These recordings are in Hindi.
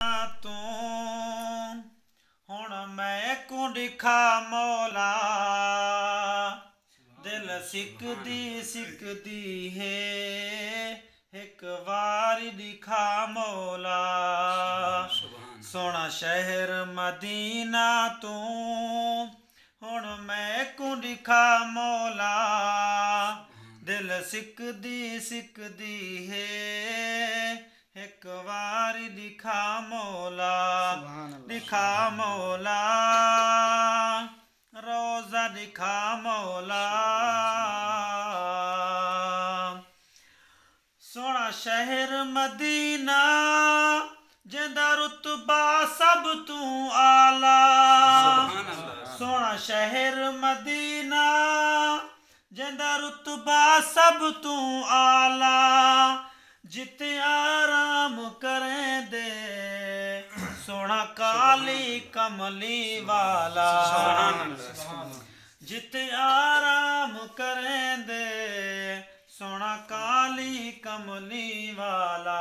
तू हुण मैं को दिखा मौला दिल सिकदी है एक वारी दिखा मौला सोना शहर मदीना तू हुण मैं को दिखा मौला दिल सिकदी है एक वारी दिखा मौला रोजा दिखा मौला सोना शहर मदीना जिंदा रुतबा सब तू आला सोना शहर मदीना जिंदा रुतबा सब तू आला जिते आराम करें दे सोना काली कमली वाला जिते आराम करें दे सोना काली कमली वाला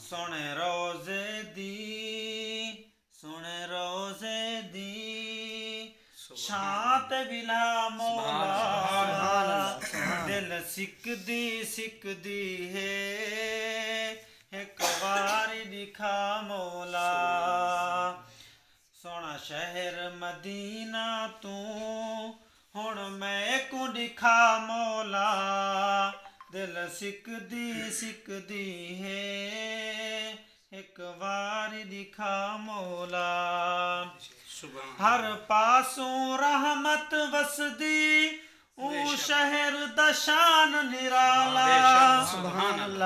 सोने रोजे दी शांत बिला मौला दिल सिकदी है एक बारी दिखा मौला सोना शहर मदीना तू हुण मैं को दिखा मौला दिल सिकदी है एक बारी दिखा मौला हर पासों रहमत वसदी ऊ शहर दशान निराला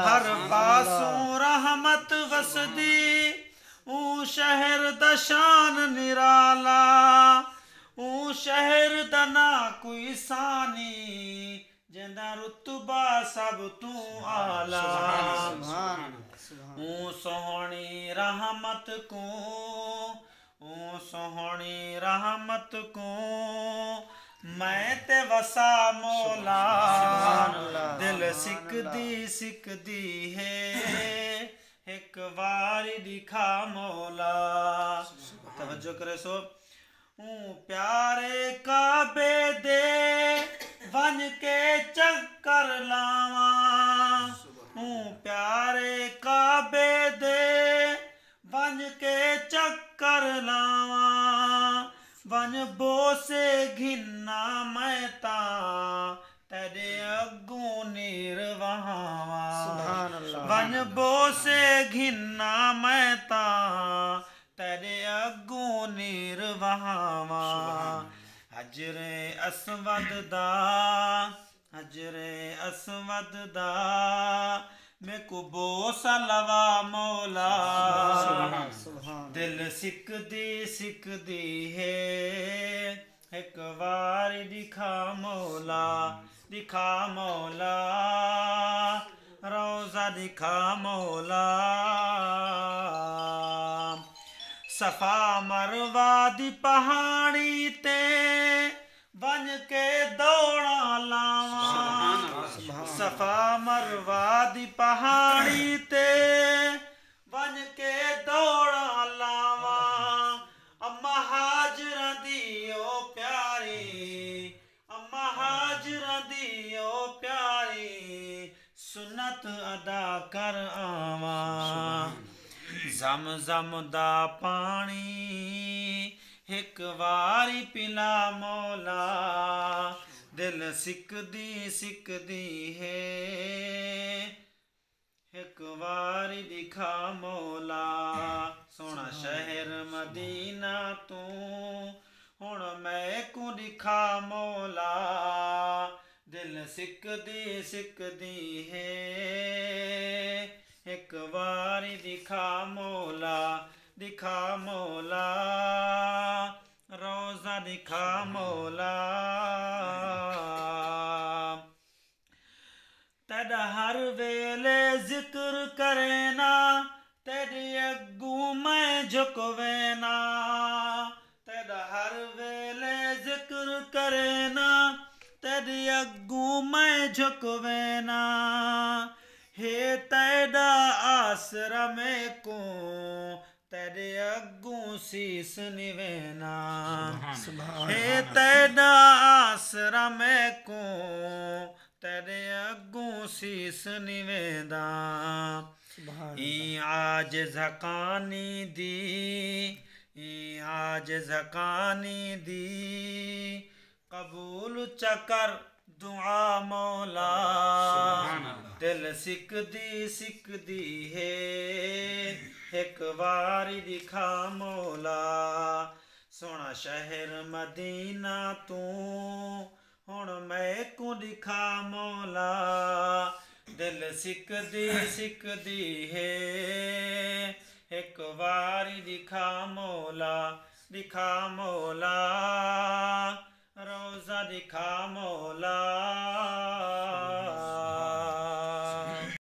हर पासों रहमत वसदी ऊ शहर दशान निराला ऊ शहर दना कोई सानी जिंदा रुतबा सब तू आला ऊ सोहनी रहमत को ऊ सोहनी रहमत को मैं ते वसा मौला दिल सिकदी है एक बारी दिखा मौला तवज्जो करे सो प्यारे काबे दे वन के चक्कर लावा प्यारे काबे दे वन के चक्कर लावा वन बोसे घिन्ना मैं ता तेरे अगू निर्वावा वन बोसे घिन्ना मैं ता तेरे अगू निर्वावा हजरे असवद दा मैं को बोसा लवा मौला दिल सिकदी है एक बारी दिखा मौला रोजा दिखा मौला सफा मरवा दी पहाड़ी ते बन के दौड़ा लावा सफा मरवा दी पहाड़ी ते बन के दौड़ा लावा अम्मा हाजरा दियो प्यारी सुन्नत अदा कर आवा जम दा पानी एक वारी पिला मौला दिल सिकदी है एक वारी दिखा मौला सोना शहर मदीना तू हुण मैं को दिखा मौला दिल सिकदी है एक बारी दिखा मौला रोजा दिखा मौला तेरा हर वेले जिक्र करेना तेरे अगू मैं झुकवेना तेरा हर वेले जिक्र करेना तेरे अगू मैं झुकवेना हे तेरा आसरा मैं को तेरे अग्गों शीस निवेना हे तेरा आसरा मैं को तेरे अग्गों शीस निवेदा ई आज झकानी दी ई आज झकानी दी कबूल चकर दुआ मौला दिल सिकदी है एक बारी दिखा मौला सोना शहर मदीना तू हुण मैं को दिखा मौला दिल सिकदी है एक बारी दिखा मौला रोजा दिखा मौला।